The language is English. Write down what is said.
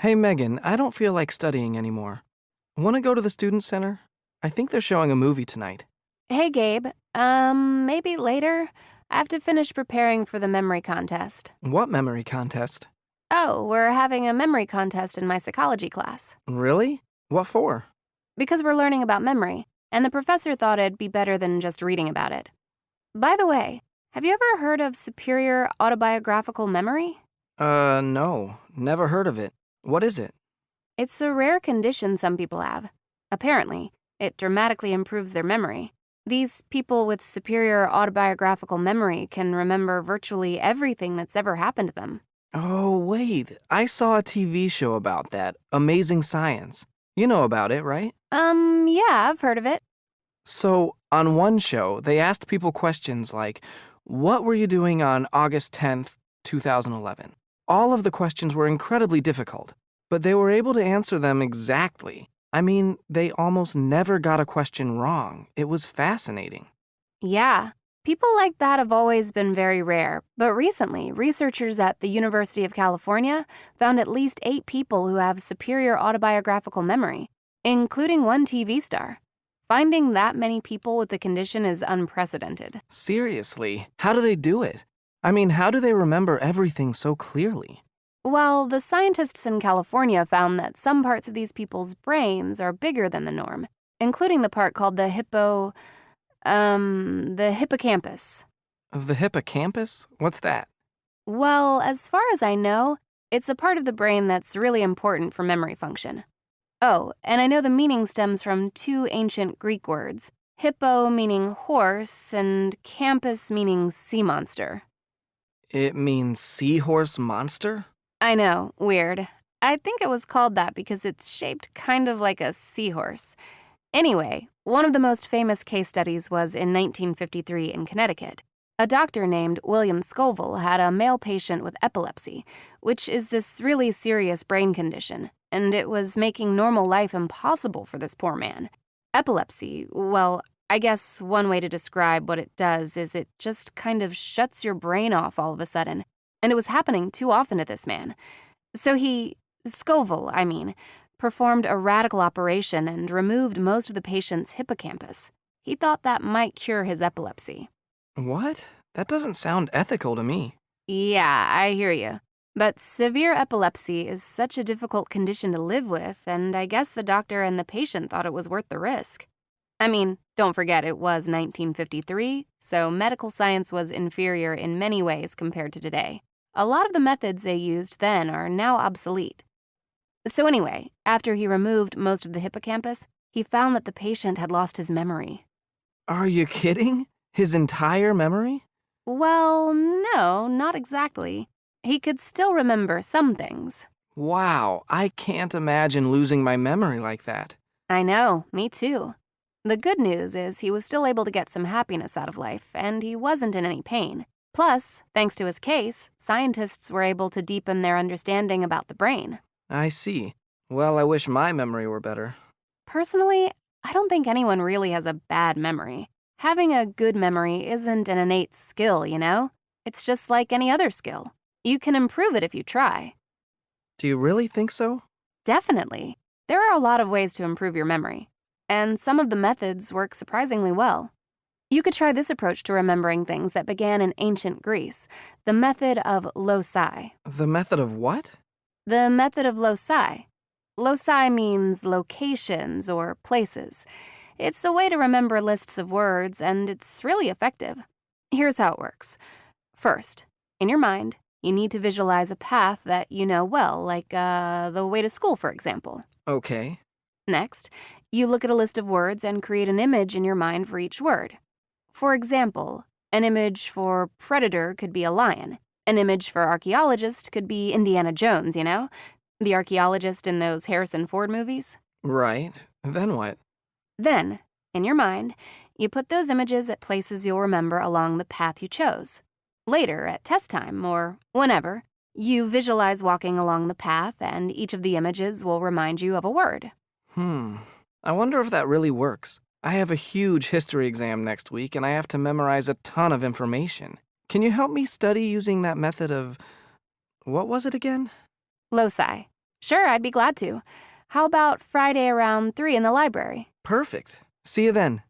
Hey Megan, I don't feel like studying anymore. Want to go to the student center? I think they're showing a movie tonight. Hey, Gabe. Maybe later? I have to finish preparing for the memory contest. What memory contest? Oh, we're having a memory contest in my psychology class. Really? What for? Because we're learning about memory, and the professor thought it'd be better than just reading about it. By the way, have you ever heard of superior autobiographical memory? No. Never heard of it. What is it? It's a rare condition some people have. Apparently, it dramatically improves their memory. These people with superior autobiographical memory can remember virtually everything that's ever happened to them. Oh, wait. I saw a TV show about that. Amazing Science. You know about it, right? Yeah, I've heard of it. So, on one show, they asked people questions like, what were you doing on August 10th, 2011? All of the questions were incredibly difficult, but they were able to answer them exactly. I mean, they almost never got a question wrong. It was fascinating. Yeah, people like that have always been very rare, but recently, researchers at the University of California found at least 8 people who have superior autobiographical memory, including one TV star. Finding that many people with the condition is unprecedented. Seriously, how do they do it? I mean, how do they remember everything so clearly? Well, the scientists in California found that some parts of these people's brains are bigger than the norm, including the part called the hippocampus. The hippocampus? What's that? Well, as far as I know, it's a part of the brain that's really important for memory function. Oh, and I know the meaning stems from 2 ancient Greek words, hippo meaning horse and campus meaning sea monster. It means seahorse monster? I know, weird. I think it was called that because it's shaped kind of like a seahorse. Anyway, one of the most famous case studies was in 1953 in Connecticut. A doctor named William Scoville had a male patient with epilepsy, which is this really serious brain condition, and it was making normal life impossible for this poor man. Epilepsy, well, I guess one way to describe what it does is it just kind of shuts your brain off all of a sudden, and it was happening too often to this man. So Scoville, performed a radical operation and removed most of the patient's hippocampus. He thought that might cure his epilepsy. What? That doesn't sound ethical to me. Yeah, I hear you. But severe epilepsy is such a difficult condition to live with, and I guess the doctor and the patient thought it was worth the risk. I mean, don't forget it was 1953, so medical science was inferior in many ways compared to today. A lot of the methods they used then are now obsolete. So anyway, after he removed most of the hippocampus, he found that the patient had lost his memory. Are you kidding? His entire memory? Well, no, not exactly. He could still remember some things. Wow, I can't imagine losing my memory like that. I know, me too. The good news is he was still able to get some happiness out of life, and he wasn't in any pain. Plus, thanks to his case, scientists were able to deepen their understanding about the brain. I see. Well, I wish my memory were better. Personally, I don't think anyone really has a bad memory. Having a good memory isn't an innate skill, you know? It's just like any other skill. You can improve it if you try. Do you really think so? Definitely. There are a lot of ways to improve your memory, and some of the methods work surprisingly well. You could try this approach to remembering things that began in ancient Greece, the method of loci. The method of what? The method of loci. Loci means locations or places. It's a way to remember lists of words, and it's really effective. Here's how it works. First, in your mind, you need to visualize a path that you know well, like the way to school, for example. Okay. Next, you look at a list of words and create an image in your mind for each word. For example, an image for predator could be a lion. An image for archaeologist could be Indiana Jones, you know? The archaeologist in those Harrison Ford movies. Right. Then what? Then, in your mind, you put those images at places you'll remember along the path you chose. Later, at test time, or whenever, you visualize walking along the path, and each of the images will remind you of a word. I wonder if that really works. I have a huge history exam next week, and I have to memorize a ton of information. Can you help me study using that method of... what was it again? Loci. Sure, I'd be glad to. How about Friday around 3 in the library? Perfect. See you then.